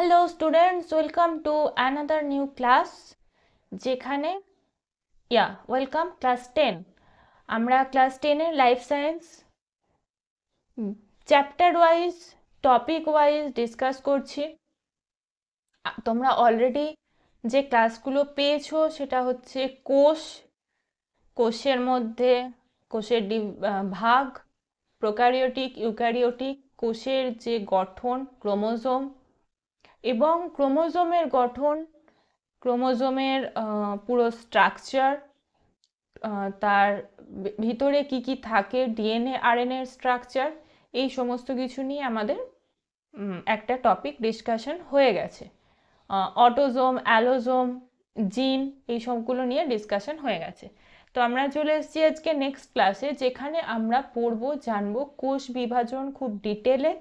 Hello students, welcome to another new class. যেখানে welcome class 10। আমরা class 10-এর life science chapter wise, topic wise discuss করছি। তোমরা already যে ক্লাসগুলো পেয়েছো সেটা হচ্ছে কোষের মধ্যে কোষের ভাগ, প্রোক্যারিওটিক, ইউক্যারিওটিক, কোষের যে গঠন, ক্রোমোজোম এবং ক্রোমোজোমের গঠন, ক্রোমোজোমের পুরো স্ট্রাকচার, তার ভিতরে কি কি থাকে, ডিএনএ আরএনএর স্ট্রাকচার, এই সমস্ত কিছু নিয়ে আমাদের একটা টপিক ডিসকাশন হয়ে গেছে। অটোজোম, অ্যালোজোম, জিন, এই সবগুলো নিয়ে ডিসকাশন হয়ে গেছে। তো আমরা চলে এসেছি আজকে নেক্সট ক্লাসে, যেখানে আমরা পড়বো, জানবো কোষ বিভাজন খুব ডিটেলে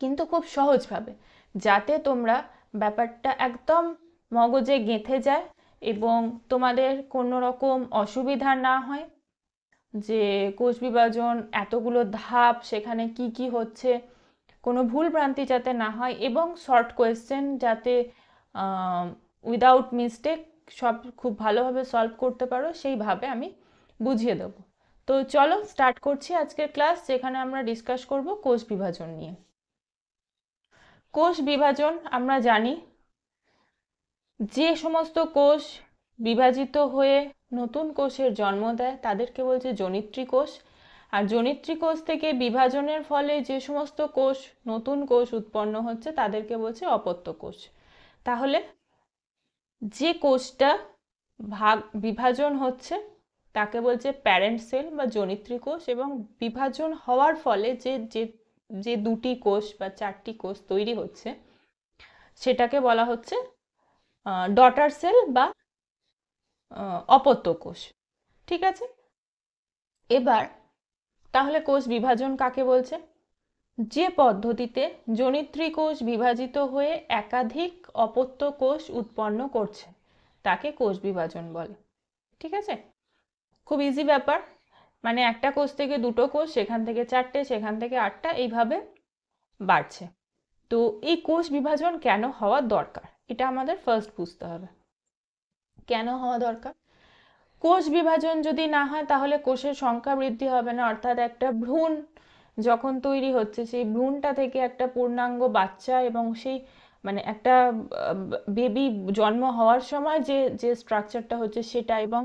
কিন্তু খুব সহজভাবে, যাতে তোমরা ব্যাপারটা একদম মগজে গেঁথে যায় এবং তোমাদের কোনো রকম অসুবিধা না হয়। যে কোষ বিভাজন এতগুলো ধাপ, সেখানে কি কি হচ্ছে, কোনো ভুল ভ্রান্তি যাতে না হয় এবং শর্ট কোয়েশ্চেন যাতে উইদাউট মিস্টেক সব খুব ভালোভাবে সলভ করতে পারো, সেইভাবে আমি বুঝিয়ে দেবো। তো চলো স্টার্ট করছি আজকের ক্লাস, যেখানে আমরা ডিসকাস করব কোষ বিভাজন নিয়ে। কোষ বিভাজন আমরা জানি, যে সমস্ত কোষ বিভাজিত হয়ে নতুন কোষের জন্ম দেয় তাদেরকে বলছে জনিত্রী কোষ। আর জনিত্রী কোষ থেকে বিভাজনের ফলে যে সমস্ত কোষ, নতুন কোষ উৎপন্ন হচ্ছে তাদেরকে বলছে অপত্য কোষ। তাহলে যে কোষটা বিভাজন হচ্ছে তাকে বলছে প্যারেন্ট সেল বা জনিত্রী কোষ, এবং বিভাজন হওয়ার ফলে যে যে যে দুটি কোষ বা চারটি কোষ তৈরি হচ্ছে সেটাকে বলা হচ্ছে ডটার সেল বা অপত্য কোষ। ঠিক আছে, এবার তাহলে কোষ বিভাজন কাকে বলছে? যে পদ্ধতিতে জনিত্রী কোষ বিভাজিত হয়ে একাধিক অপত্য কোষ উৎপন্ন করছে তাকে কোষ বিভাজন বলে। ঠিক আছে, খুব ইজি ব্যাপার। মানে একটা কোষ থেকে দুটো কোষ, সেখান থেকে চারটে, সেখান থেকে আটটা, এইভাবে বাড়ছে। তো এই কোষ বিভাজন কেন হওয়া দরকার, এটা আমাদের ফার্স্ট বুঝতে হবে। কেন হওয়া দরকার? কোষ বিভাজন যদি না হয় তাহলে কোষের সংখ্যা বৃদ্ধি হবে না, অর্থাৎ একটা ভ্রূণ যখন তৈরি হচ্ছে সেই ভ্রূণটা থেকে একটা পূর্ণাঙ্গ বাচ্চা, এবং সেই মানে একটা বেবি জন্ম হওয়ার সময় যে যে স্ট্রাকচারটা হচ্ছে সেটা, এবং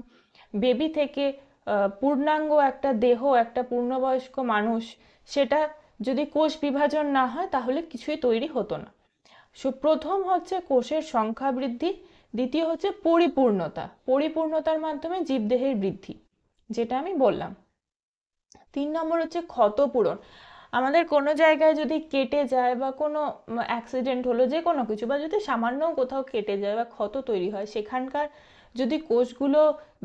বেবি থেকে পূর্ণাঙ্গ একটা দেহ, একটা পূর্ণবয়স্ক মানুষ, সেটা যদি কোষ বিভাজন না হয় তাহলে কিছুই তৈরি হতো না। প্রথম হচ্ছে কোষের সংখ্যা বৃদ্ধি, দ্বিতীয় হচ্ছে পরিপূর্ণতার মাধ্যমে জীবদেহের বৃদ্ধি, যেটা আমি বললাম। 3 নম্বর হচ্ছে ক্ষতপূরণ। আমাদের কোনো জায়গায় যদি কেটে যায় বা কোনো অ্যাক্সিডেন্ট হলো, যে কোনো কিছু, বা যদি সামান্য কোথাও কেটে যায় বা ক্ষত তৈরি হয়, সেখানকার যদি কোষগুলো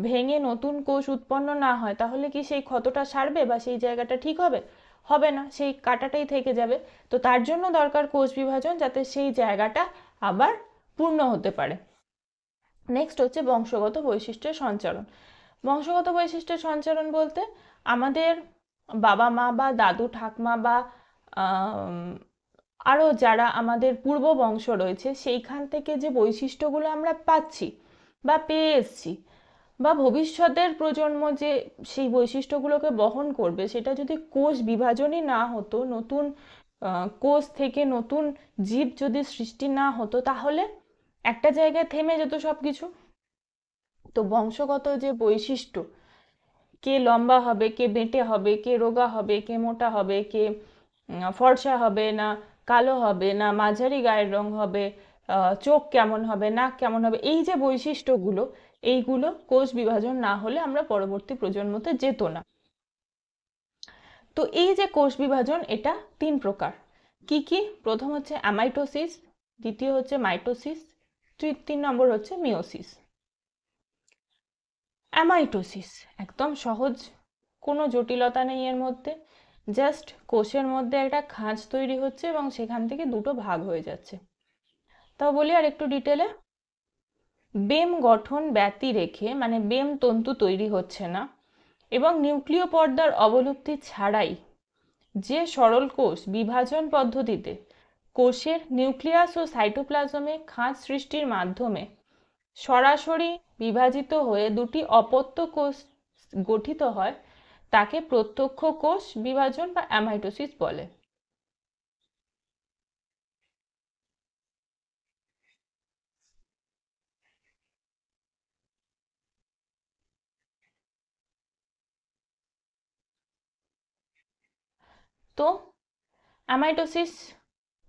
ভেঙে নতুন কোষ উৎপন্ন না হয় তাহলে কি সেই ক্ষতটা সারবে বা সেই জায়গাটা ঠিক হবে? হবে না, সেই কাটাটাই থেকে যাবে। তো তার জন্য দরকার কোষ বিভাজন, যাতে সেই জায়গাটা আবার পূর্ণ হতে পারে। নেক্সট হচ্ছে বংশগত বৈশিষ্ট্যের সঞ্চারণ। বংশগত বৈশিষ্ট্যের সঞ্চারণ বলতে আমাদের বাবা মা বা দাদু ঠাকমা বা আরও যারা আমাদের পূর্ব বংশ রয়েছে, সেইখান থেকে যে বৈশিষ্ট্যগুলো আমরা পাচ্ছি বা পেয়ে এসছি, বা ভবিষ্যতের প্রজন্ম যে সেই বৈশিষ্ট্যগুলোকে বহন করবে, সেটা যদি কোষ বিভাজনই না হতো, নতুন কোষ থেকে নতুন জীব যদি সৃষ্টি না হতো, তাহলে একটা জায়গায় থেমে যেত সব কিছু। তো বংশগত যে বৈশিষ্ট্য, কে লম্বা হবে, কে বেঁটে হবে, কে রোগা হবে, কে মোটা হবে, কে ফর্সা হবে না কালো হবে, না মাঝারি গায়ের রং হবে, চোখ কেমন হবে, নাক কেমন হবে, এই যে বৈশিষ্ট্যগুলো, এইগুলো কোষ বিভাজন না হলে আমরা পরবর্তী প্রজন্মতে যেত না। তো এই যে কোষ বিভাজন, এটা 3 প্রকার। কি কি? প্রথম হচ্ছে অ্যামাইটোসিস, দ্বিতীয় হচ্ছে মাইটোসিস, 3 নম্বর হচ্ছে মিওসিস। অ্যামাইটোসিস একদম সহজ, কোনো জটিলতা নেই এর মধ্যে। জাস্ট কোষের মধ্যে একটা খাঁজ তৈরি হচ্ছে এবং সেখান থেকে দুটো ভাগ হয়ে যাচ্ছে। তাও বলি আর একটু ডিটেলে। বেম গঠন ব্যতি রেখে, মানে বেম তন্তু তৈরি হচ্ছে না, এবং নিউক্লিয় পর্দার অবলুপ্তি ছাড়াই যে সরল কোষ বিভাজন পদ্ধতিতে কোষের নিউক্লিয়াস ও সাইটোপ্লাজমে খাঁজ সৃষ্টির মাধ্যমে সরাসরি বিভাজিত হয়ে দুটি অপত্য কোষ গঠিত হয় তাকে প্রত্যক্ষ কোষ বিভাজন বা অ্যামাইটোসিস বলে। তো অ্যামাইটোসিস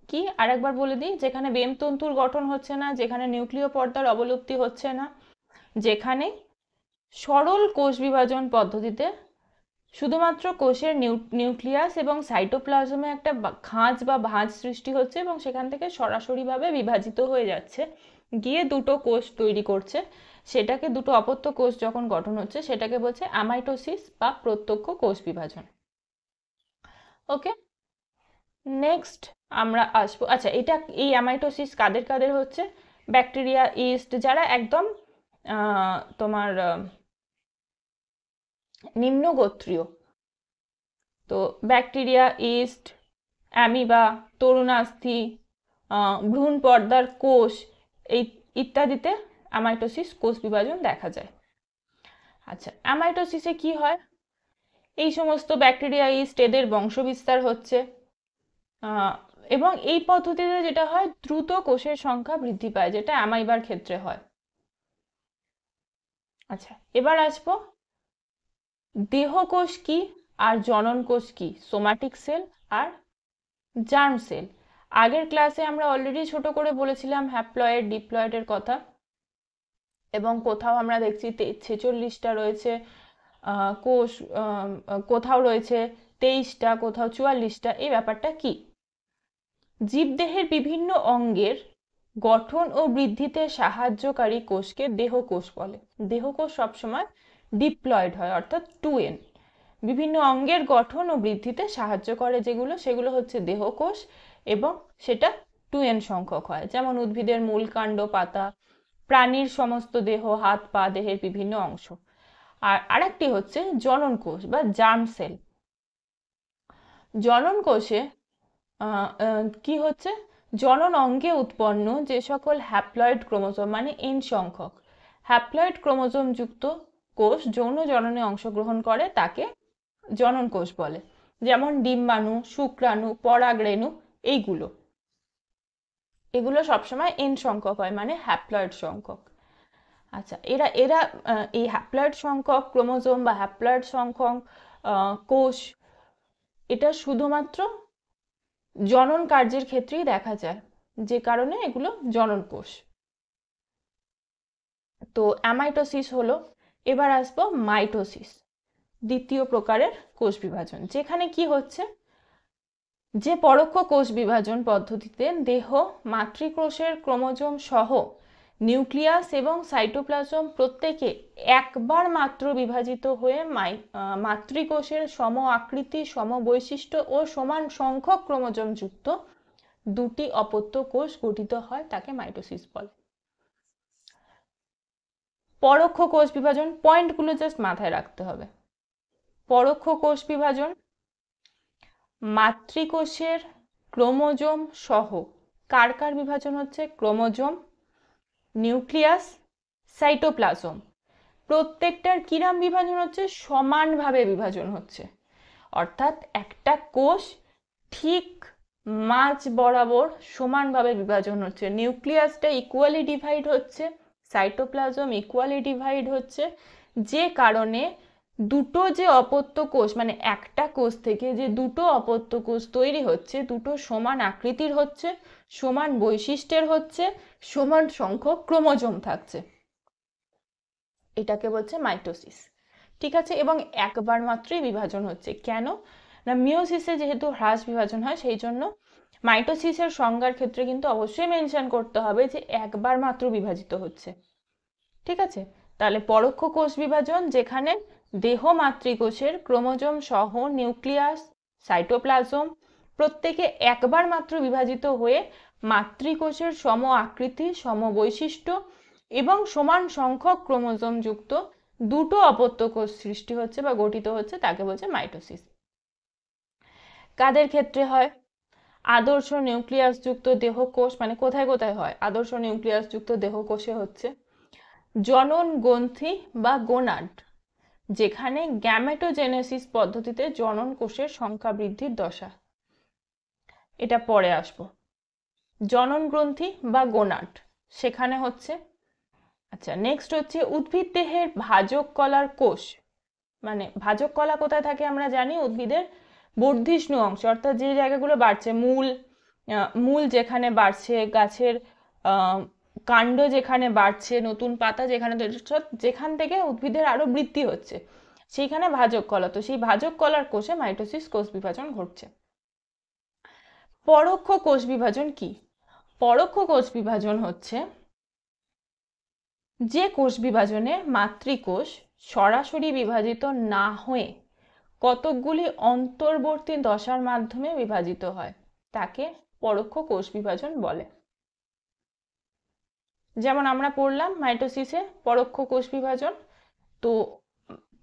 কি আরেকবার বলে দিই, যেখানে বেমতন্তুর গঠন হচ্ছে না, যেখানে নিউক্লিয় পর্দার অবলুপ্তি হচ্ছে না, যেখানে সরল কোষ বিভাজন পদ্ধতিতে শুধুমাত্র কোষের নিউক্লিয়াস এবং সাইটোপ্লাজমে একটা খাঁজ বা ভাঁজ সৃষ্টি হচ্ছে এবং সেখান থেকে সরাসরিভাবে বিভাজিত হয়ে যাচ্ছে, গিয়ে দুটো কোষ তৈরি করছে, সেটাকে দুটো অপত্য কোষ যখন গঠন হচ্ছে সেটাকে বলছে অ্যামাইটোসিস বা প্রত্যক্ষ কোষ বিভাজন। ওকে, নেক্সট আমরা আসবো, আচ্ছা এটা এই অ্যামাইটোসিস কাদের কাদের হচ্ছে? ব্যাকটেরিয়া, ইস্ট, যারা একদম তোমার নিম্নগোত্রীয়, তো ব্যাকটেরিয়া, ইস্ট, অ্যামিবা, তরুণাস্থি, ভ্রূণ পর্দার কোষ এই ইত্যাদিতে অ্যামাইটোসিস কোষ বিভাজন দেখা যায়। আচ্ছা, অ্যামাইটোসিসে কি হয়? এই সমস্ত ব্যাকটেরিয়া, ইস্ট এদের বংশবিস্তার হচ্ছে এবং এই পদ্ধতিতে যেটা হয় দ্রুত কোষের সংখ্যা বৃদ্ধি পায়, যেটা অ্যামাইবার ক্ষেত্রে হয়। আচ্ছা, এবার আসবো দেহকোষ কি আর জনন কোষ কি, সোম্যাটিক সেল আর জার্ম সেল। আগের ক্লাসে আমরা অলরেডি ছোট করে বলেছিলাম হ্যাপ্লয়েড ডিপ্লয়েডের কথা, এবং কোথাও আমরা দেখছি 46টা রয়েছে কোষ, কোথাও রয়েছে 23টা, কোথাও 44টা। এই ব্যাপারটা কি? জীবদেহের বিভিন্ন অঙ্গের গঠন ও বৃদ্ধিতে সাহায্যকারী কোষকে দেহকোষ বলে। দেহকোষ সবসময় ডিপ্লয়েড হয়, অর্থাৎ 2n। বিভিন্ন অঙ্গের গঠন ও বৃদ্ধিতে সাহায্য করে যেগুলো, সেগুলো হচ্ছে দেহকোষ, এবং সেটা 2n সংখ্যক হয়। যেমন উদ্ভিদের মূল, কাণ্ড, পাতা, প্রাণীর সমস্ত দেহ, হাত পা, দেহের বিভিন্ন অংশ। আর আরেকটি হচ্ছে জনন কোষ বা জার্ম সেল। জনন কোষে কি হচ্ছে, জনন অঙ্গে উৎপন্ন যে সকল হ্যাপ্লয়েড ক্রোমোজোম মানে n সংখ্যক হ্যাপ্লয়েড ক্রোমোজোম যুক্ত কোষ যৌন জননে অংশগ্রহণ করে তাকে জনন কোষ বলে। যেমন ডিম্বাণু, শুক্রাণু, পরাগরেণু, এগুলো সবসময় n সংখ্যক হয়, মানে হ্যাপ্লয়েড সংখ্যক। আচ্ছা, এরা এরা এই হ্যাপ্লয়েড সংখ্যক ক্রোমোজোম বা হ্যাপ্লয়েড সংখ্যক কোষ এটা শুধুমাত্র জনন কার্যের ক্ষেত্রেই দেখা যায়, যে কারণে এগুলো জনন কোষ। তো অ্যামাইটোসিস হলো। এবার আসবো মাইটোসিস, দ্বিতীয় প্রকারের কোষ বিভাজন, যেখানে কি হচ্ছে, যে পরোক্ষ কোষ বিভাজন পদ্ধতিতে দেহ মাতৃকোষের ক্রোমোজোম সহ নিউক্লিয়াস এবং সাইটোপ্লাজম প্রত্যেকে একবার মাত্র বিভাজিত হয়ে মাতৃকোষের সম আকৃতি, সম বৈশিষ্ট্য ও সমান সংখ্যক ক্রোমোজোম যুক্ত দুটি অপত্য কোষ গঠিত হয়, তাকে মাইটোসিস বলে। পরোক্ষ কোষ বিভাজন, পয়েন্টগুলো জাস্ট মাথায় রাখতে হবে। পরোক্ষ কোষ বিভাজন মাতৃকোষের ক্রোমোজোম সহ, কার কার বিভাজন হচ্ছে? ক্রোমোজোম, নিউক্লিয়াস, সাইটোপ্লাজম, প্রত্যেকটার কিরাম বিভাজন হচ্ছে? সমানভাবে বিভাজন হচ্ছে। অর্থাৎ একটা কোষ ঠিক মাঝ বরাবর সমানভাবে বিভাজন হচ্ছে। নিউক্লিয়াসটা ইকুয়ালি ডিভাইড হচ্ছে, সাইটোপ্লাজম ইকুয়ালি ডিভাইড হচ্ছে, যে কারণে দুটো যে অপত্য কোষ, মানে একটা কোষ থেকে যে দুটো অপত্য কোষ তৈরি হচ্ছে, দুটো সমান আকৃতির হচ্ছে, সমান বৈশিষ্ট্যের হচ্ছে, সমান সংখ্যক ক্রোমোজোম থাকছে, এটাকে বলছে মাইটোসিস। ঠিক আছে, এবং একবার মাত্রই বিভাজন হচ্ছে। কেন না, মিওসিসে যেহেতু হ্রাস বিভাজন হয়, সেই জন্য মাইটোসিসের সংজ্ঞার ক্ষেত্রে কিন্তু অবশ্যই মেনশন করতে হবে যে একবার মাত্র বিভাজিত হচ্ছে। ঠিক আছে, তাহলে পরোক্ষ কোষ বিভাজন যেখানে দেহ মাতৃকোষের ক্রোমোজোম সহ নিউক্লিয়াস, সাইটোপ্লাজম প্রত্যেকে একবার মাত্র বিভাজিত হয়ে মাতৃকোষের সম আকৃতি, সম বৈশিষ্ট্য এবং সমান সংখ্যক ক্রোমোজোম যুক্ত দুটো অপত্য কোষ সৃষ্টি হচ্ছে বা গঠিত হচ্ছে, তাকে বলছে মাইটোসিস। কাদের ক্ষেত্রে হয়? আদর্শ নিউক্লিয়াস যুক্ত দেহকোষ মানে কোথায় কোথায় হয়? আদর্শ নিউক্লিয়াস যুক্ত দেহকোষে হচ্ছে জনন গ্রন্থি বা গোনাড, যেখানে গ্যামেটোজেনেসিস পদ্ধতিতে জনন কোষের সংখ্যা বৃদ্ধির দশা। এটা পরে আসবো। জনন গ্রন্থি বা গোনাড সেখানে হচ্ছে। আচ্ছা, নেক্সট হচ্ছে উদ্ভিদ দেহের ভাজক কলার কোষ। মানে ভাজক কলা কোথায় থাকে আমরা জানি, উদ্ভিদের বর্ধিষ্ণু অংশ, অর্থাৎ যে জায়গাগুলো বাড়ছে, মূল যেখানে বাড়ছে, গাছের কাণ্ড যেখানে বাড়ছে, নতুন পাতা যেখানে, যেখান থেকে উদ্ভিদের আরো বৃদ্ধি হচ্ছে, সেইখানে ভাজক কলা। তো সেই ভাজক কলার কোষে মাইটোসিস কোষ বিভাজন ঘটছে। পরোক্ষ কোষ বিভাজন কি? পরোক্ষ কোষ বিভাজন হচ্ছে যে কোষ বিভাজনে মাতৃকোষ সরাসরি বিভাজিত না হয়ে কতকগুলি অন্তর্বর্তী দশার মাধ্যমে বিভাজিত হয়, তাকে পরোক্ষ কোষ বিভাজন বলে। যেমন আমরা পড়লাম মাইটোসিসে পরোক্ষ কোষ বিভাজন, তো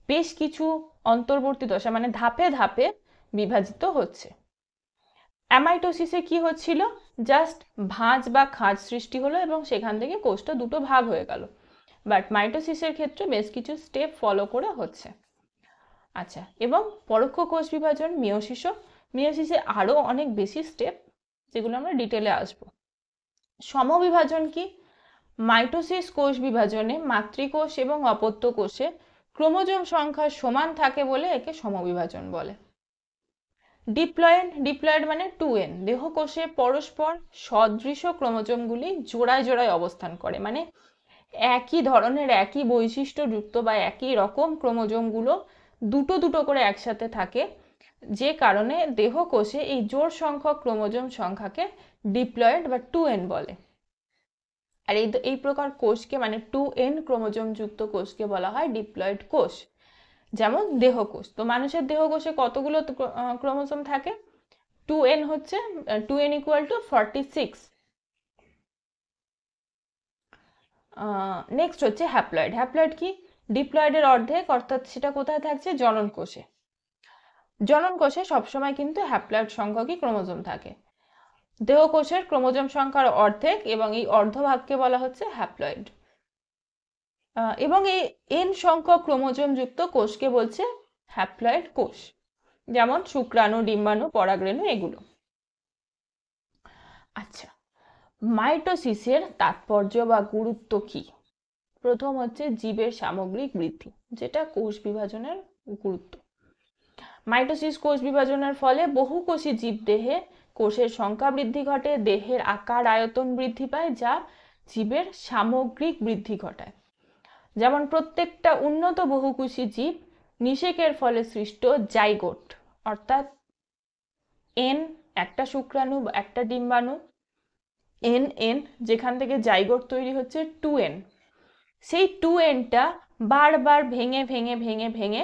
বেশ কিছু অন্তর্বর্তী দশা মানে ধাপে ধাপে বিভাজিত হচ্ছে। অ্যামাইটোসিসে কি হচ্ছিল? জাস্ট ভাঁজ বা খাঁজ সৃষ্টি হলো এবং সেখান থেকে কোষটা দুটো ভাগ হয়ে গেল। বাট মাইটোসিসের ক্ষেত্রে বেশ কিছু স্টেপ ফলো করে হচ্ছে। আচ্ছা, এবং পরোক্ষ কোষ বিভাজন মিয়োসিসে আরো অনেক বেশি স্টেপ, যেগুলো আমরা ডিটেলে আসবো। সমবিভাজন কি? মাইটোসিস কোষ বিভাজনে মাতৃকোষ এবং অপত্য কোষে ক্রোমোজোম সংখ্যা সমান থাকে বলে একে সমবিভাজন বলে। ডিপ্লয়েড মানে 2n, দেহকোষে পরস্পর সদৃশ ক্রোমোজোমগুলি জোড়ায় জোড়ায় অবস্থান করে, মানে একই ধরনের একই বৈশিষ্ট্যযুক্ত বা একই রকম ক্রোমোজোমগুলো দুটো দুটো করে একসাথে থাকে, যে কারণে দেহকোষে এই জোড় সংখ্যক ক্রোমোজোম সংখ্যাকে ডিপ্লয়েড বা 2n বলে। আর এই প্রকার কোষকে মানে 2n ক্রোমোজোম যুক্ত কোষকে বলা হয় ডিপ্লয়েড কোষ। যেমন দেহকোষ, তো মানুষের দেহকোষে কতগুলো ক্রোমোজোম থাকে? 2n হচ্ছে 2n ইকুয়াল টু 46। নেক্সট হচ্ছে হ্যাপ্লয়েড। হ্যাপ্লয়েড কি? ডিপ্লয়েডের অর্ধেক, অর্থাৎ সেটা কোথায় থাকছে? জনন কোষে। জনন কোষে সবসময় কিন্তু হ্যাপ্লয়েড সংখ্যকই ক্রোমোজোম থাকে। দেহকোষের ক্রোমোজোম সংখ্যার অর্ধেক এবং এই অর্ধভাগকে বলা হচ্ছে হ্যাপ্লয়েড। এবং এই n সংখ্যক ক্রোমোজোম যুক্ত কোষকে বলছে হ্যাপ্লয়েড কোষ, যেমন শুক্রাণু, ডিম্বাণু, পরাগরেণু এগুলো। আচ্ছা, মাইটোসিসের তাৎপর্য বা গুরুত্ব কি? প্রথম হচ্ছে জীবের সামগ্রিক বৃদ্ধি, যেটা কোষ বিভাজনের গুরুত্ব। মাইটোসিস কোষ বিভাজনের ফলে বহুকোষী জীবদেহে কোষের সংখ্যা বৃদ্ধি ঘটে, দেহের আকার আয়তন বৃদ্ধি পায়, যা জীবের সামগ্রিক বৃদ্ধি ঘটায়। যেমন প্রত্যেকটা উন্নত বহুকোষী জীব নিষেকের ফলে সৃষ্ট জাইগোট, অর্থাৎ n একটা শুক্রাণু একটা ডিম্বাণু, n যেখান থেকে জাইগোট তৈরি হচ্ছে 2n, সেই 2nটা বারবার ভেঙে ভেঙে ভেঙে ভেঙে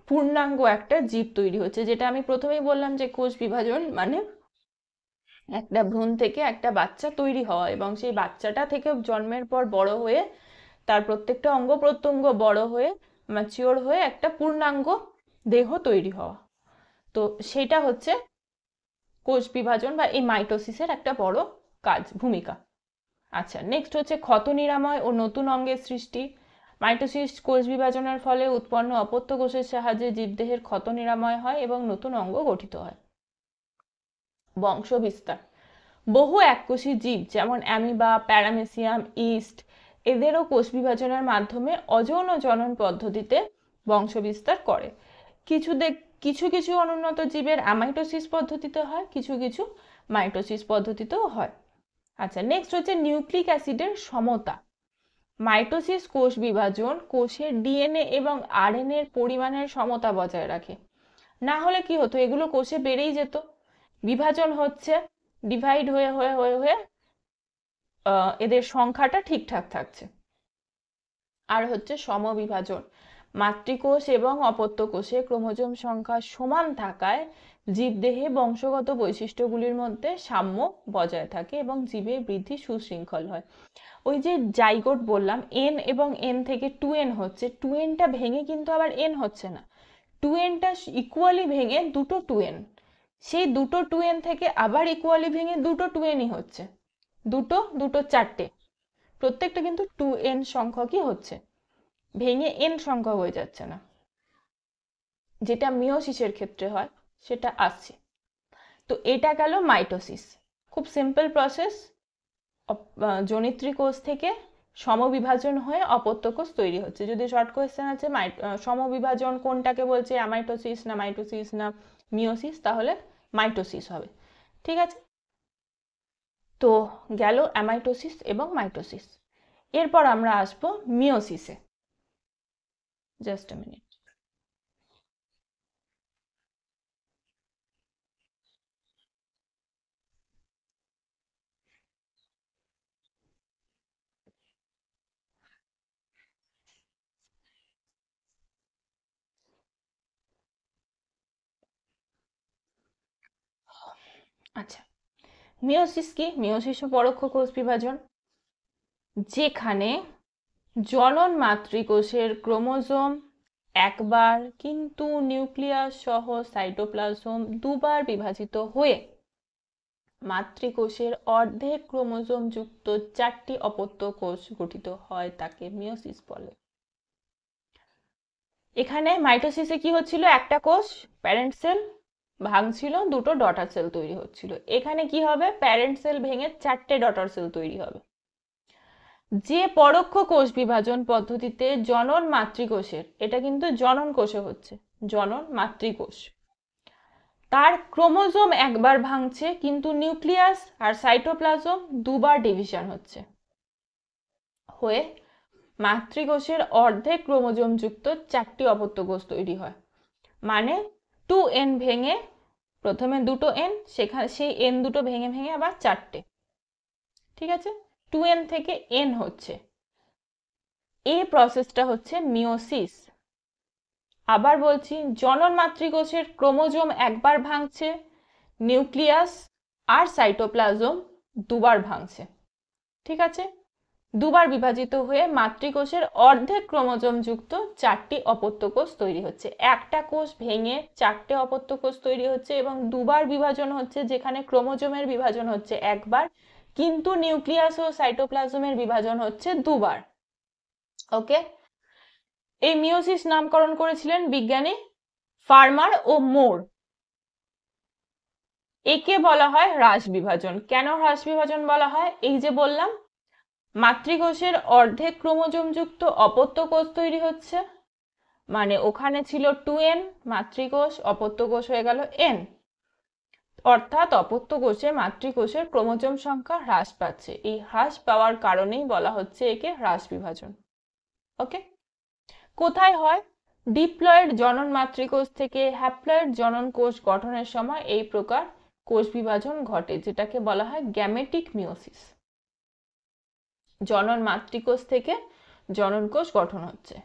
পূর্ণাঙ্গ একটা জীব তৈরি হচ্ছে, যেটা আমি প্রথমেই বললাম যে কোষ বিভাজন মানে একটা ভ্রূণ থেকে একটা বাচ্চা তৈরি হওয়া, এবং সেই বাচ্চাটা থেকে জন্মের পর বড় হয়ে তার প্রত্যেকটা অঙ্গ প্রত্যঙ্গ বড় হয়ে ম্যাচিওর হয়ে একটা পূর্ণাঙ্গ দেহ তৈরি হওয়া। তো সেটা হচ্ছে কোষ বিভাজন বা এই মাইটোসিসের একটা বড় কাজ, ভূমিকা। আচ্ছা, নেক্সট হচ্ছে ক্ষত নিরাময় ও নতুন অঙ্গের সৃষ্টি। মাইটোসিস কোষ বিভাজনের ফলে উৎপন্ন অপত্য কোষের সাহায্যে জীবদেহের ক্ষত নিরাময় হয় এবং নতুন অঙ্গ গঠিত হয়। বংশ বিস্তার। বহু এককোষী জীব যেমন অ্যামিবা, প্যারামেসিয়াম, ইস্ট এদেরও কোষ বিভাজনের মাধ্যমে অযৌন জনন পদ্ধতিতে বংশ বিস্তার করে। কিছু কিছু অনুন্নত জীবের অ্যামাইটোসিস পদ্ধতিতে হয়, কিছু কিছু মাইটোসিস পদ্ধতিতেও হয়। আচ্ছা, নেক্সট হচ্ছে নিউক্লিক অ্যাসিডের সমতা। মাইটোসিস কোষ বিভাজন কোষের ডিএনএ এবং আরএনএ এর পরিমাণের সমতা বজায় রাখে। না হলে কি হতো? এগুলো কোষে বেড়েই যেত। বিভাজন হচ্ছে, ডিভাইড হয়ে হয়ে হয়ে হয়ে এদের সংখ্যাটা ঠিকঠাক থাকছে। আর হচ্ছে সমবিভাজন। মাতৃকোষ এবং অপত্য কোষে ক্রোমোজোম সংখ্যা সমান থাকায় জীবদেহে বংশগত বৈশিষ্ট্যগুলির মধ্যে সাম্য বজায় থাকে এবং জীবের বৃদ্ধি সুশৃঙ্খল হয়। ওই যে জাইগোট বললাম, n এবং n থেকে 2n হচ্ছে, 2nটা ভেঙে কিন্তু আবার n হচ্ছে না, 2nটা ইকুয়ালি ভেঙে দুটো 2n, সেই দুটো 2n থেকে আবার ইকুয়ালি ভেঙে দুটো 2nই হচ্ছে, দুটো দুটো 4টে, প্রত্যেকটা কিন্তু 2n সংখ্যকই হচ্ছে, ভেঙে n সংখ্যক হয়ে যাচ্ছে না, যেটা মিওসিসের ক্ষেত্রে হয় সেটা আসছে। তো এটা গেল মাইটোসিস, খুব সিম্পল প্রসেস। জনিত্রী কোষ থেকে সমবিভাজন হয়ে অপত্য কোষ তৈরি হচ্ছে। যদি শর্ট কোয়েশ্চেন আছে সমবিভাজন কোনটাকে বলছে, অ্যামাইটোসিস না মাইটোসিস না মিওসিস, তাহলে মাইটোসিস হবে। ঠিক আছে, তো গেল অ্যামাইটোসিস এবং মাইটোসিস। এরপর আমরা আসবো মিওসিসে। Just a minute. আচ্ছা, মিওসিস কি? মিওসিসও পরোক্ষ কোষ বিভাজন, যেখানে জনন মাতৃকোষের ক্রোমোজোম একবার কিন্তু নিউক্লিয়াস সহ সাইটোপ্লাজম দুবার বিভাজিত হয়ে মাতৃকোষের অর্ধেক ক্রোমোজোম যুক্ত 4টি অপত্য কোষ গঠিত হয়, তাকে মিওসিস বলে। এখানে মাইটোসিসে কি হচ্ছিল, একটা কোষ প্যারেন্ট সেল ভাঙছিল, দুটো ডটার সেল তৈরি হচ্ছিল। এখানে কি হবে, প্যারেন্ট সেল ভেঙে 4টে ডটার সেল তৈরি হবে। যে পরোক্ষ কোষ বিভাজন পদ্ধতিতে জনন মাতৃকোষের, এটা কিন্তু জনন কোষে হচ্ছে, জনন মাতৃকোষ, তার ক্রোমোজোম একবার ভাঙছে কিন্তু নিউক্লিয়াস আর সাইটোপ্লাজম দুবার ডিভিশন হচ্ছে, হয়ে মাতৃকোষের অর্ধেক ক্রোমোজোম যুক্ত 4টি অপত্য কোষ তৈরি হয়। মানে 2n ভেঙে প্রথমে দুটো n, সেখানে সেই n দুটো ভেঙে ভেঙে আবার 4টে। ঠিক আছে, 2n থেকে n হচ্ছে, এই প্রসেসটা হচ্ছে মিওসিস। আবার বলছি, জনন মাতৃকোষের ক্রোমোজোম একবার ভাঙছে, নিউক্লিয়াস আর সাইটোপ্লাজম দুবার ভাঙছে। ঠিক আছে, দুবার বিভাজিত হয়ে মাতৃকোষের অর্ধেক ক্রোমোজোম যুক্ত 4টি অপত্য কোষ তৈরি হচ্ছে। একটা কোষ ভেঙে 4টে অপত্য কোষ তৈরি হচ্ছে এবং দুবার বিভাজন হচ্ছে, যেখানে ক্রোমোজোমের বিভাজন হচ্ছে একবার কিন্তু নিউক্লিয়াস ও সাইটোপ্লাজমের বিভাজন হচ্ছে দুবার। ওকে, এই মিওসিস নামকরণ করেছিলেন বিজ্ঞানী ফার্মার ও মোর। একে বলা হয় হ্রাস বিভাজন। কেন হ্রাস বিভাজন বলা হয়? এই যে বললাম, মাতৃকোষের অর্ধেক ক্রোমোজোম যুক্ত অপত্য কোষ তৈরি হচ্ছে, মানে ওখানে ছিল 2n, মাতৃকোষ অপত্য কোষ হয়ে গেল n, অর্থাৎ অপত্য কোষে মাতৃকোষের ক্রোমোজোম সংখ্যা হ্রাস পাচ্ছে। এই হ্রাস পাওয়ার কারণেই বলা হচ্ছে একে হ্রাস বিভাজন। ওকে, কোথায় হয়? ডিপ্লয়েড জনন মাতৃকোষ থেকে হ্যাপ্লয়েড জনন কোষ গঠনের সময় এই প্রকার কোষ বিভাজন ঘটে, যেটাকে বলা হয় গ্যামেটিক মিওসিস। জনন মাতৃকোষ থেকে জনন কোষ গঠন হচ্ছে।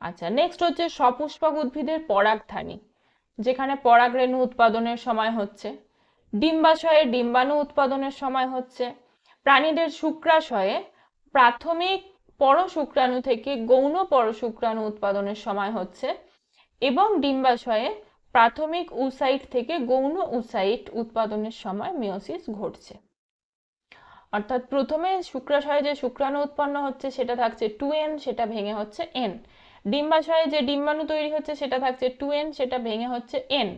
আচ্ছা, নেক্সট হচ্ছে সপুষ্পক উদ্ভিদের পরাগধানী, যেখানে পরাগরেণু উৎপাদনের সময় হচ্ছে, ডিম্বাশয়ে ডিম্বাণু উৎপাদনের সময় হচ্ছে, প্রাণীদের শুক্রাশয়ে প্রাথমিক পরশুক্রাণু থেকে গৌণ পরশুক্রাণু উৎপাদনের সময় হচ্ছে, এবং ডিম্বাশয়ে প্রাথমিক উসাইট থেকে গৌণ উসাইট উৎপাদনের সময় মিওসিস ঘটছে। অর্থাৎ প্রথমে শুক্রাশয়ে যে শুক্রাণু উৎপন্ন হচ্ছে সেটা থাকছে 2n, সেটা ভেঙে হচ্ছে n। ডিম্বাশয়ে যে ডিম্বাণু তৈরি হচ্ছে সেটা থাকছে 2n, সেটা ভেঙে হচ্ছে n।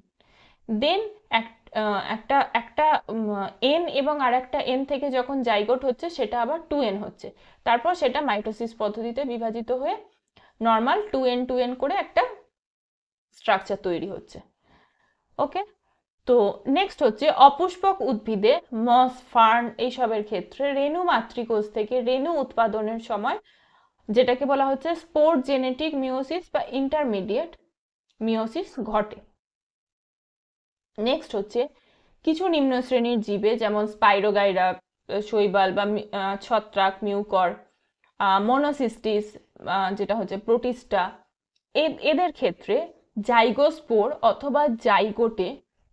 দেন একটা একটা n এবং আর একটা n থেকে যখন জাইগোট হচ্ছে সেটা আবার 2n হচ্ছে, তারপর সেটা মাইটোসিস পদ্ধতিতে বিভাজিত হয়ে নর্মাল 2n 2n করে একটা স্ট্রাকচার তৈরি হচ্ছে। ওকে, তো নেক্সট হচ্ছে অপুষ্পক উদ্ভিদে মস, ফার্ন এইসবের ক্ষেত্রে রেণু মাতৃকোষ থেকে রেণু উৎপাদনের সময়, যেটাকে বলা হচ্ছে স্পোর জেনেটিক মিওসিস বা ইন্টারমিডিয়েট মিওসিস ঘটে। নেক্সট হচ্ছে কিছু নিম্ন শ্রেণীর জীবে, যেমন স্পাইরোগাইরা, শৈবাল বা ছত্রাক, মিউকর, মনোসিস্টিস যেটা হচ্ছে প্রোটিস্টা, এদের ক্ষেত্রে জাইগোস্পোর অথবা জাইগোটে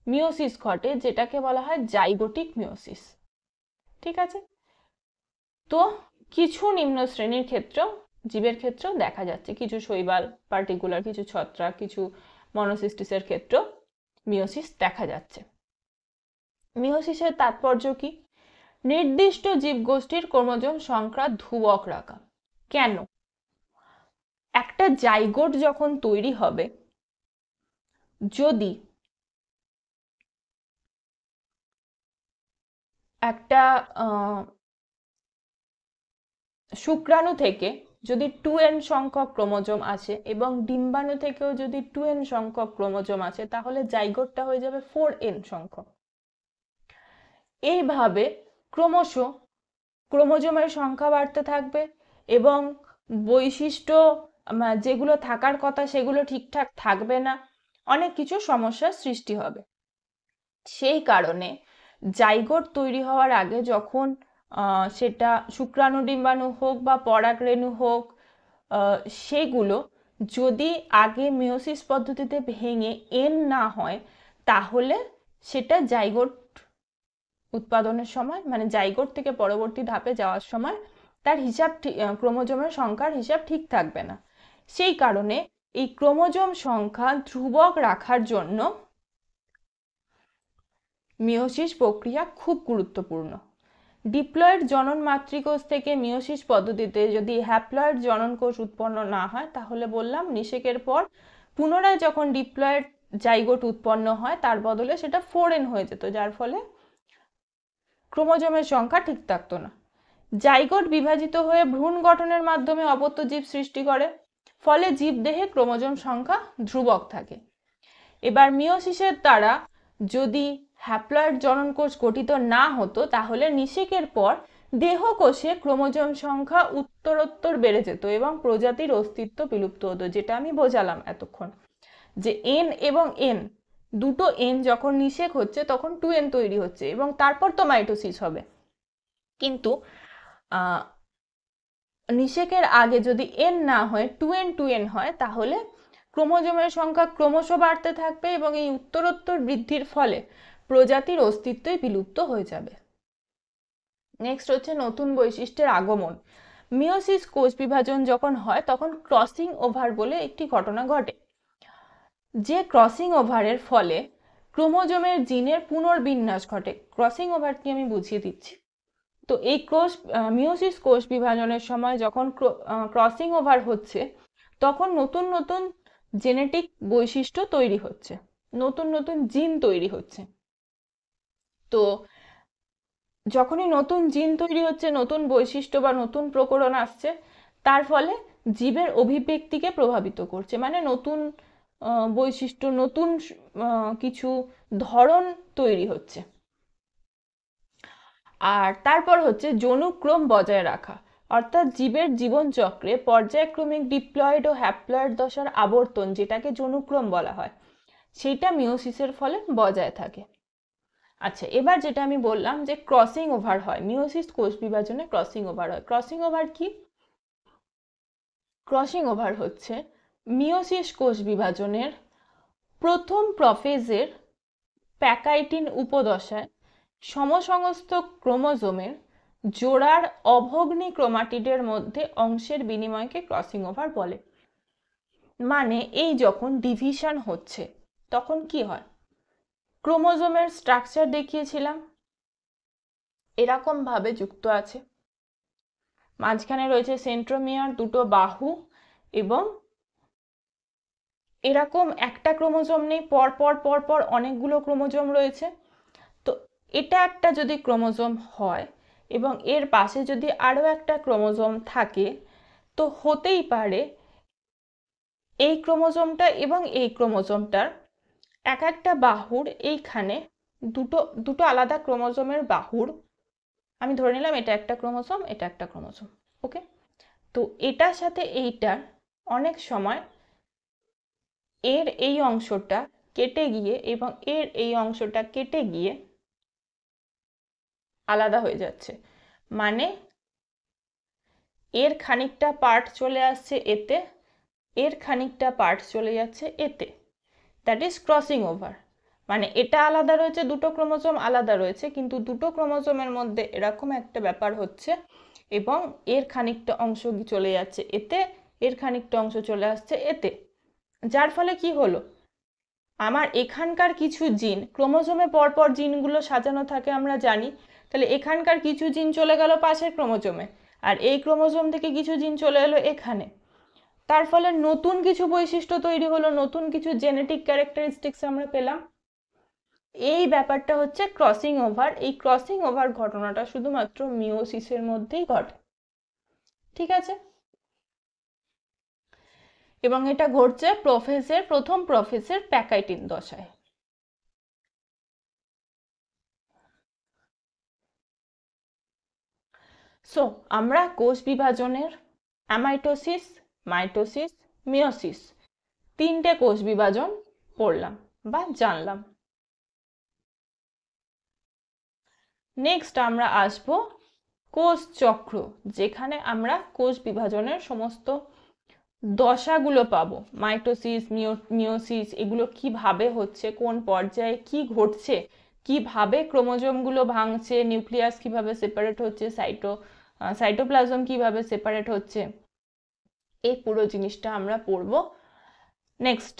মিওসিস ঘটে, যেটাকে বলা হয় জাইগোটিক মিওসিস। ঠিক আছে, তো কিছু নিম্ন শ্রেণীর ক্ষেত্রেও, জীবের ক্ষেত্রেও দেখা যাচ্ছে, কিছু শৈবাল পার্টিকুলার, কিছু ছত্রাক, কিছু মনোসিস্টিসের ক্ষেত্রেও মিওসিস দেখা যাচ্ছে। মিওসিসের তাৎপর্য কি? নির্দিষ্ট জীবগোষ্ঠীর ক্রোমোজোম সংখ্যা ধ্রুবক রাখা। কেন? একটা জাইগোট যখন তৈরি হবে, যদি একটা শুক্রাণু থেকে যদি 2n সংখ্যক ক্রোমোজোম আছে এবং ডিম্বাণু থেকেও যদি 2n সংখ্যক ক্রোমোজোম আছে, তাহলে জাইগোটটা হয়ে যাবে 4n সংখ্যক। এইভাবে ক্রমশ ক্রোমোজোমের সংখ্যা বাড়তে থাকবে এবং বৈশিষ্ট্য যেগুলো থাকার কথা সেগুলো ঠিকঠাক থাকবে না, অনেক কিছু সমস্যার সৃষ্টি হবে। সেই কারণে জাইগোট তৈরি হওয়ার আগে যখন সেটা শুক্রাণু ডিম্বাণু হোক বা পরাগরেণু হোক, সেগুলো যদি আগে মিওসিস পদ্ধতিতে ভেঙে এন না হয়, তাহলে সেটা জাইগোট উৎপাদনের সময়, মানে জাইগোট থেকে পরবর্তী ধাপে যাওয়ার সময় তার হিসাব ক্রোমোজোমের সংখ্যার হিসাব ঠিক থাকবে না। সেই কারণে এই ক্রোমোজোম সংখ্যা ধ্রুবক রাখার জন্য মিওসিস প্রক্রিয়া খুব গুরুত্বপূর্ণ। ডিপ্লয়েড জনন মাতৃকোষ থেকে মিওসিস পদ্ধতিতে যদি হ্যাপ্লয়েড জনন কোষ উৎপন্ন না হয়, তাহলে বললাম নিষেকের পর পুনরায় যখন ডিপ্লয়েড জাইগোট উৎপন্ন হয় তার বদলে সেটা 4n হয়ে যেত, যার ফলে ক্রোমোজোমের সংখ্যা ঠিক থাকতো না। জাইগোট বিভাজিত হয়ে ভ্রূণ গঠনের মাধ্যমে অপত্য জীব সৃষ্টি করে, ফলে জীবদেহে ক্রোমোজোম সংখ্যা ধ্রুবক থাকে। এবার মিওসিসের দ্বারা যদি হ্যাপ্লয়েড জনন কোষ গঠিত না হতো, তাহলে নিষেকের পর দেহকোষে ক্রোমোজোম সংখ্যা উত্তরোত্তর বেড়ে যেত এবং প্রজাতির অস্তিত্ব বিলুপ্ত হতো। যেটা আমি বোঝালাম এতক্ষণ, যে এন এবং এন, দুটো এন যখন নিষেক হচ্ছে তখন 2n তৈরি হচ্ছে এবং তারপর তো মাইটোসিস হবে। কিন্তু নিষেকের আগে যদি এন না হয়, 2n হয়, তাহলে ক্রোমোজোমের সংখ্যা ক্রমশ বাড়তে থাকবে এবং এই উত্তরোত্তর বৃদ্ধির ফলে প্রজাতির অস্তিত্বই বিলুপ্ত হয়ে যাবে। নেক্সট হচ্ছে নতুন বৈশিষ্ট্যের আগমন। মিওসিস কোষ বিভাজন যখন হয় তখন ক্রসিং ওভার বলে একটি ঘটনা ঘটে, যে ক্রসিং ওভারের ফলে ক্রোমোজোমের জিনের পুনর্বিন্যাস ঘটে। ক্রসিং ওভার কি আমি বুঝিয়ে দিচ্ছি। তো এই মিওসিস কোষ বিভাজনের সময় যখন ক্রসিং ওভার হচ্ছে, তখন নতুন নতুন জেনেটিক বৈশিষ্ট্য তৈরি হচ্ছে, নতুন নতুন জিন তৈরি হচ্ছে। তো যখনই নতুন জিন তৈরি হচ্ছে, নতুন বৈশিষ্ট্য বা নতুন প্রকরণ আসছে, তার ফলে জীবের অভিব্যক্তিকে প্রভাবিত করছে, মানে নতুন বৈশিষ্ট্য, নতুন কিছু ধরন তৈরি হচ্ছে। আর তারপর হচ্ছে যৌনক্রম বজায় রাখা, অর্থাৎ জীবের জীবনচক্রে পর্যায়ক্রমিক ডিপ্লয়েড ও হ্যাপ্লয়েড দশার আবর্তন, যেটাকে যৌনক্রম বলা হয়, সেটা মিওসিসের ফলে বজায় থাকে। আচ্ছা, এবার যেটা আমি বললাম যে ক্রসিং ওভার হয়, মিওসিস কোষ বিভাজনে ক্রসিং ওভার হয়। ক্রসিং ওভার কি? ক্রসিং ওভার হচ্ছে মিওসিস কোষ বিভাজনের প্রথম প্রফেজের প্যাকাইটিন উপদশায় সমসমস্ত ক্রোমোজোমের জোড়ার অভগ্নি ক্রোমাটিডের মধ্যে অংশের বিনিময়কে ক্রসিং ওভার বলে। মানে এই যখন ডিভিশন হচ্ছে তখন কি হয়? ক্রোমোজোমের স্ট্রাকচার দেখিয়েছিলাম, এরকম ভাবে যুক্ত আছে, মাঝখানে রয়েছে সেন্ট্রোমিয়ার, দুটো বাহু, এবং এরকম একটা ক্রোমোজোম নেই, পর পর পর পর অনেকগুলো ক্রোমোজোম রয়েছে। তো এটা একটা যদি ক্রোমোজোম হয় এবং এর পাশে যদি আরও একটা ক্রোমোজোম থাকে, তো হতেই পারে এই ক্রোমোজোমটা এবং এই ক্রোমোজোমটার এক একটা বাহুর এইখানে দুটো দুটো আলাদা ক্রোমোজোমের বাহুর, আমি ধরে নিলাম এটা একটা ক্রোমোজোম, এটা একটা ক্রোমোজোম, ওকে। তো এটার সাথে এইটার অনেক সময় এর এই অংশটা কেটে গিয়ে এবং এর এই অংশটা কেটে গিয়ে আলাদা হয়ে যাচ্ছে, মানে এর খানিকটা পার্ট চলে আসছে এতে, এর খানিকটা পার্ট চলে যাচ্ছে এতে, দ্যাট ইজ ক্রসিং ওভার। মানে এটা আলাদা রয়েছে, দুটো ক্রোমোজোম আলাদা রয়েছে, কিন্তু দুটো ক্রোমোজোমের মধ্যে এরকম একটা ব্যাপার হচ্ছে এবং এর খানিকটা অংশ চলে যাচ্ছে এতে, এর খানিকটা অংশ চলে আসছে এতে, যার ফলে কি হলো? আমার এখানকার কিছু জিন, ক্রোমোজোমে পরপর জিনগুলো সাজানো থাকে আমরা জানি, তাহলে এখানকার কিছু জিন চলে গেল পাশের ক্রোমোজোমে, আর এই ক্রোমোজোম থেকে কিছু জিন চলে এলো এখানে। তার ফলে নতুন কিছু বৈশিষ্ট্য তৈরি হলো, নতুন কিছু জেনেটিক ক্যারেক্টারিস্টিক্স আমরা পেলাম। এই ব্যাপারটা হচ্ছে ক্রসিং ওভার। এই ক্রসিং ওভার ঘটনাটা শুধুমাত্র মিওসিসের মধ্যেই ঘটে, ঠিক আছে? এবং এটা ঘটছে প্রথম প্রফেসের প্যাকাইটিন দশায়। সো আমরা কোষ বিভাজনের অ্যামাইটোসিস, মাইটোসিস, মিওসিস, তিনটে কোষ বিভাজন পড়লাম বা জানলাম। নেক্সট আমরা আসব কোষ চক্র, যেখানে আমরা কোষ বিভাজনের সমস্ত দশাগুলো পাবো, মাইটোসিস, মিওসিস, এগুলো কিভাবে হচ্ছে, কোন পর্যায়ে কি ঘটছে, কিভাবে ক্রোমোজোমগুলো ভাঙছে, নিউক্লিয়াস কিভাবে সেপারেট হচ্ছে, সাইটোপ্লাজম কিভাবে সেপারেট হচ্ছে, এই পুরো জিনিসটা আমরা পড়বো নেক্সট